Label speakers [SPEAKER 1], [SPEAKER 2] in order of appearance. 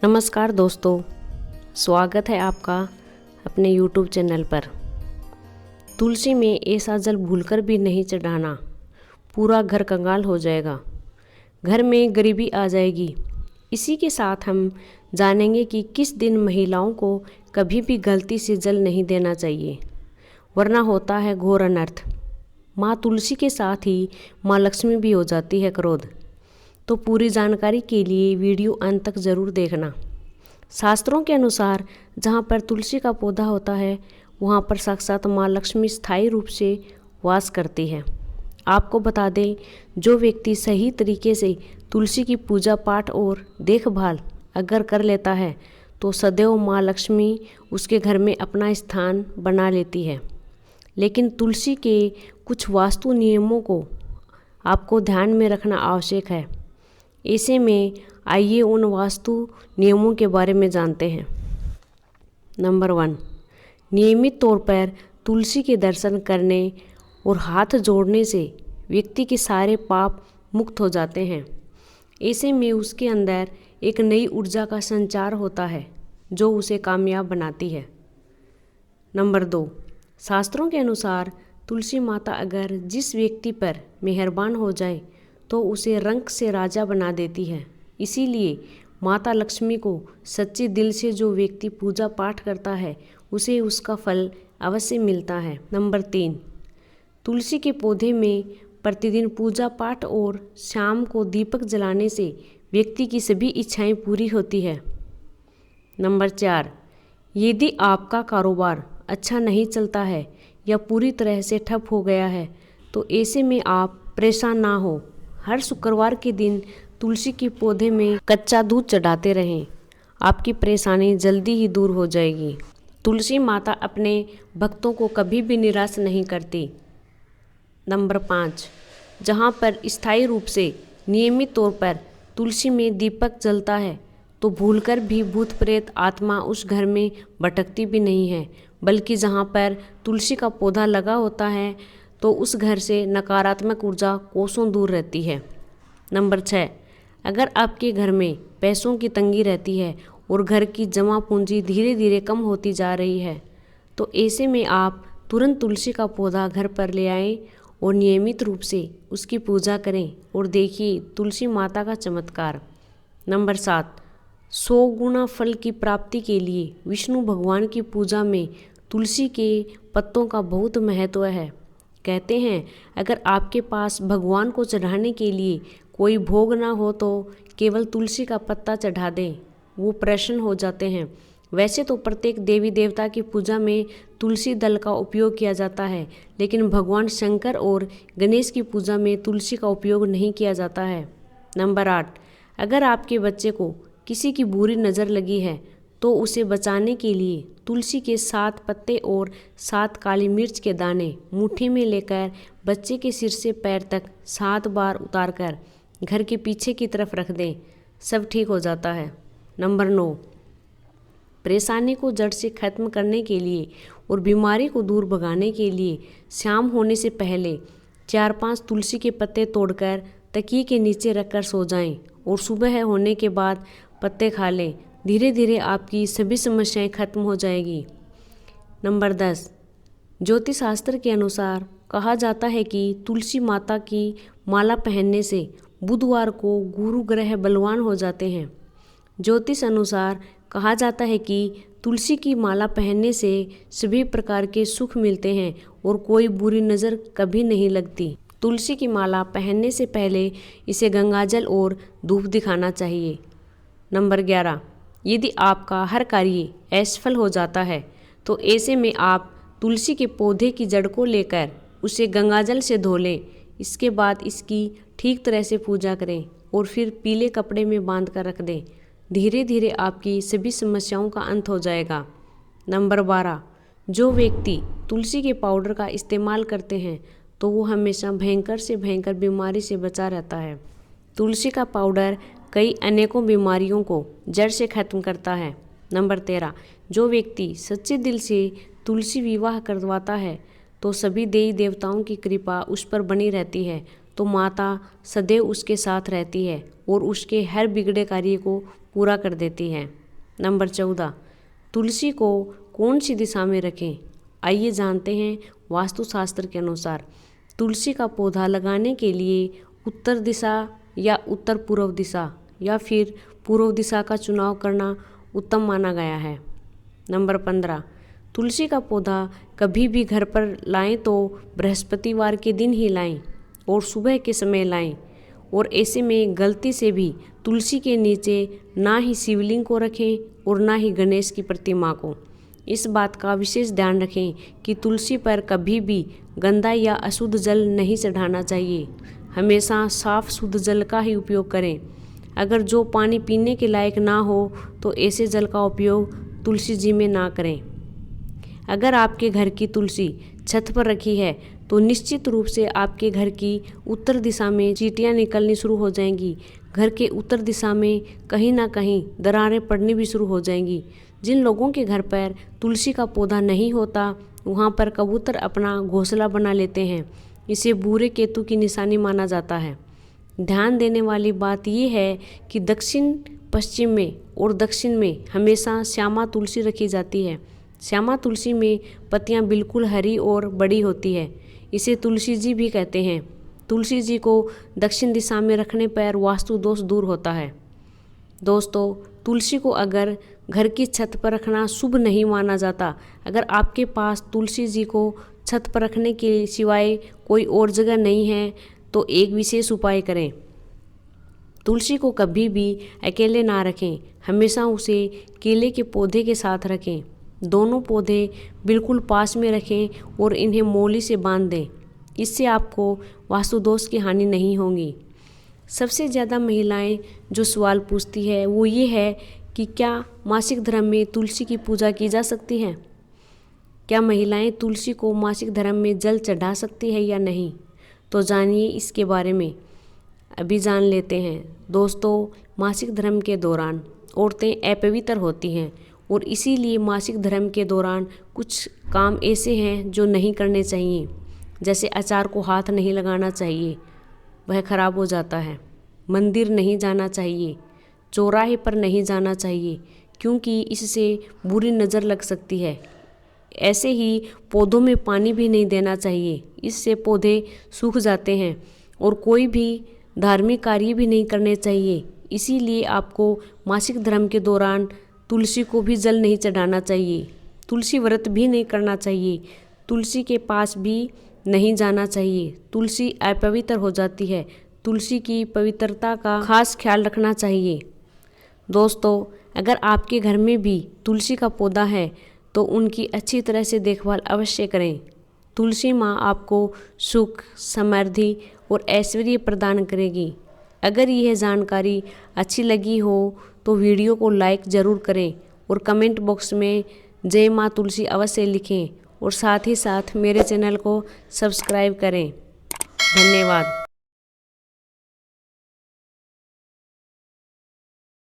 [SPEAKER 1] नमस्कार दोस्तों, स्वागत है आपका अपने YouTube चैनल पर। तुलसी में ऐसा जल भूलकर भी नहीं चढ़ाना, पूरा घर कंगाल हो जाएगा, घर में गरीबी आ जाएगी। इसी के साथ हम जानेंगे कि किस दिन महिलाओं को कभी भी गलती से जल नहीं देना चाहिए, वरना होता है घोर अनर्थ। माँ तुलसी के साथ ही माँ लक्ष्मी भी हो जाती है क्रोध। तो पूरी जानकारी के लिए वीडियो अंत तक ज़रूर देखना। शास्त्रों के अनुसार जहाँ पर तुलसी का पौधा होता है वहाँ पर साक्षात माँ लक्ष्मी स्थायी रूप से वास करती है। आपको बता दें, जो व्यक्ति सही तरीके से तुलसी की पूजा पाठ और देखभाल अगर कर लेता है तो सदैव माँ लक्ष्मी उसके घर में अपना स्थान बना लेती है। लेकिन तुलसी के कुछ वास्तु नियमों को आपको ध्यान में रखना आवश्यक है। ऐसे में आइए उन वास्तु नियमों के बारे में जानते हैं। नंबर 1, नियमित तौर पर तुलसी के दर्शन करने और हाथ जोड़ने से व्यक्ति के सारे पाप मुक्त हो जाते हैं। ऐसे में उसके अंदर एक नई ऊर्जा का संचार होता है जो उसे कामयाब बनाती है। नंबर 2, शास्त्रों के अनुसार तुलसी माता अगर जिस व्यक्ति पर मेहरबान हो जाए तो उसे रंक से राजा बना देती है। इसीलिए माता लक्ष्मी को सच्चे दिल से जो व्यक्ति पूजा पाठ करता है उसे उसका फल अवश्य मिलता है। नंबर 3, तुलसी के पौधे में प्रतिदिन पूजा पाठ और शाम को दीपक जलाने से व्यक्ति की सभी इच्छाएं पूरी होती है। नंबर 4, यदि आपका कारोबार अच्छा नहीं चलता है या पूरी तरह से ठप हो गया है तो ऐसे में आप परेशान ना हो। हर शुक्रवार के दिन तुलसी के पौधे में कच्चा दूध चढ़ाते रहें, आपकी परेशानी जल्दी ही दूर हो जाएगी। तुलसी माता अपने भक्तों को कभी भी निराश नहीं करती। नंबर 5, जहाँ पर स्थायी रूप से नियमित तौर पर तुलसी में दीपक जलता है तो भूलकर भी भूत प्रेत आत्मा उस घर में भटकती भी नहीं है, बल्कि जहाँ पर तुलसी का पौधा लगा होता है तो उस घर से नकारात्मक ऊर्जा कोसों दूर रहती है। नंबर 6, अगर आपके घर में पैसों की तंगी रहती है और घर की जमा पूंजी धीरे धीरे कम होती जा रही है तो ऐसे में आप तुरंत तुलसी का पौधा घर पर ले आएं और नियमित रूप से उसकी पूजा करें और देखिए तुलसी माता का चमत्कार। नंबर 7, 100 गुना फल की प्राप्ति के लिए विष्णु भगवान की पूजा में तुलसी के पत्तों का बहुत महत्व है। कहते हैं अगर आपके पास भगवान को चढ़ाने के लिए कोई भोग ना हो तो केवल तुलसी का पत्ता चढ़ा दें, वो प्रसन्न हो जाते हैं। वैसे तो प्रत्येक देवी देवता की पूजा में तुलसी दल का उपयोग किया जाता है, लेकिन भगवान शंकर और गणेश की पूजा में तुलसी का उपयोग नहीं किया जाता है। नंबर 8, अगर आपके बच्चे को किसी की बुरी नज़र लगी है तो उसे बचाने के लिए तुलसी के 7 पत्ते और 7 काली मिर्च के दाने मुट्ठी में लेकर बच्चे के सिर से पैर तक 7 बार उतारकर घर के पीछे की तरफ रख दें, सब ठीक हो जाता है। नंबर 9, परेशानी को जड़ से खत्म करने के लिए और बीमारी को दूर भगाने के लिए शाम होने से पहले 4-5 तुलसी के पत्ते तोड़कर तकिए के नीचे रखकर सो जाएं और सुबह होने के बाद पत्ते खा लें। धीरे धीरे आपकी सभी समस्याएं खत्म हो जाएगी। नंबर 10, ज्योतिष शास्त्र के अनुसार कहा जाता है कि तुलसी माता की माला पहनने से बुधवार को गुरु ग्रह बलवान हो जाते हैं। ज्योतिष अनुसार कहा जाता है कि तुलसी की माला पहनने से सभी प्रकार के सुख मिलते हैं और कोई बुरी नज़र कभी नहीं लगती। तुलसी की माला पहनने से पहले इसे गंगाजल और धूप दिखाना चाहिए। नंबर 11, यदि आपका हर कार्य असफल हो जाता है तो ऐसे में आप तुलसी के पौधे की जड़ को लेकर उसे गंगाजल से धो लें। इसके बाद इसकी ठीक तरह से पूजा करें और फिर पीले कपड़े में बांध कर रख दें। धीरे धीरे आपकी सभी समस्याओं का अंत हो जाएगा। नंबर 12, जो व्यक्ति तुलसी के पाउडर का इस्तेमाल करते हैं तो वो हमेशा भयंकर से भयंकर बीमारी से बचा रहता है। तुलसी का पाउडर कई अनेकों बीमारियों को जड़ से खत्म करता है। नंबर 13, जो व्यक्ति सच्चे दिल से तुलसी विवाह करवाता है तो सभी देवी देवताओं की कृपा उस पर बनी रहती है। तो माता सदैव उसके साथ रहती है और उसके हर बिगड़े कार्य को पूरा कर देती है। नंबर 14, तुलसी को कौन सी दिशा में रखें? आइए जानते हैं वास्तुशास्त्र के अनुसार तुलसी का पौधा लगाने के लिए उत्तर दिशा या उत्तर पूर्व दिशा या फिर पूर्व दिशा का चुनाव करना उत्तम माना गया है। नंबर 15, तुलसी का पौधा कभी भी घर पर लाएं तो बृहस्पतिवार के दिन ही लाएं और सुबह के समय लाएं, और ऐसे में गलती से भी तुलसी के नीचे ना ही शिवलिंग को रखें और ना ही गणेश की प्रतिमा को। इस बात का विशेष ध्यान रखें कि तुलसी पर कभी भी गंदा या अशुद्ध जल नहीं चढ़ाना चाहिए। हमेशा साफ शुद्ध जल का ही उपयोग करें। अगर जो पानी पीने के लायक ना हो तो ऐसे जल का उपयोग तुलसी जी में ना करें। अगर आपके घर की तुलसी छत पर रखी है तो निश्चित रूप से आपके घर की उत्तर दिशा में चींटियां निकलनी शुरू हो जाएंगी। घर के उत्तर दिशा में कहीं ना कहीं दरारें पड़नी भी शुरू हो जाएंगी। जिन लोगों के घर पर तुलसी का पौधा नहीं होता वहाँ पर कबूतर अपना घोंसला बना लेते हैं। इसे बुरे केतु की निशानी माना जाता है। ध्यान देने वाली बात यह है कि दक्षिण पश्चिम में और दक्षिण में हमेशा श्यामा तुलसी रखी जाती है। श्यामा तुलसी में पत्तियां बिल्कुल हरी और बड़ी होती है। इसे तुलसी जी भी कहते हैं। तुलसी जी को दक्षिण दिशा में रखने पर वास्तु दोष दूर होता है। दोस्तों, तुलसी को अगर घर की छत पर रखना शुभ नहीं माना जाता। अगर आपके पास तुलसी जी को छत पर रखने के सिवाय कोई और जगह नहीं है तो एक विशेष उपाय करें। तुलसी को कभी भी अकेले ना रखें, हमेशा उसे केले के पौधे के साथ रखें। दोनों पौधे बिल्कुल पास में रखें और इन्हें मोली से बांध दें। इससे आपको वास्तु दोष की हानि नहीं होगी। सबसे ज़्यादा महिलाएं जो सवाल पूछती है वो ये है कि क्या मासिक धर्म में तुलसी की पूजा की जा सकती है? क्या महिलाएं तुलसी को मासिक धर्म में जल चढ़ा सकती है या नहीं? तो जानिए इसके बारे में, अभी जान लेते हैं। दोस्तों, मासिक धर्म के दौरान औरतें अपवित्र होती हैं और इसीलिए मासिक धर्म के दौरान कुछ काम ऐसे हैं जो नहीं करने चाहिए। जैसे अचार को हाथ नहीं लगाना चाहिए, वह खराब हो जाता है। मंदिर नहीं जाना चाहिए, चौराहे पर नहीं जाना चाहिए क्योंकि इससे बुरी नज़र लग सकती है। ऐसे ही पौधों में पानी भी नहीं देना चाहिए, इससे पौधे सूख जाते हैं। और कोई भी धार्मिक कार्य भी नहीं करने चाहिए। इसीलिए आपको मासिक धर्म के दौरान तुलसी को भी जल नहीं चढ़ाना चाहिए। तुलसी व्रत भी नहीं करना चाहिए। तुलसी के पास भी नहीं जाना चाहिए। तुलसी अपवित्र हो जाती है। तुलसी की पवित्रता का खास ख्याल रखना चाहिए। दोस्तों, अगर आपके घर में भी तुलसी का पौधा है तो उनकी अच्छी तरह से देखभाल अवश्य करें। तुलसी माँ आपको सुख, समृद्धि और ऐश्वर्य प्रदान करेगी। अगर यह जानकारी अच्छी लगी हो तो वीडियो को लाइक ज़रूर करें और कमेंट बॉक्स में जय माँ तुलसी अवश्य लिखें और साथ ही साथ मेरे चैनल को सब्सक्राइब करें। धन्यवाद।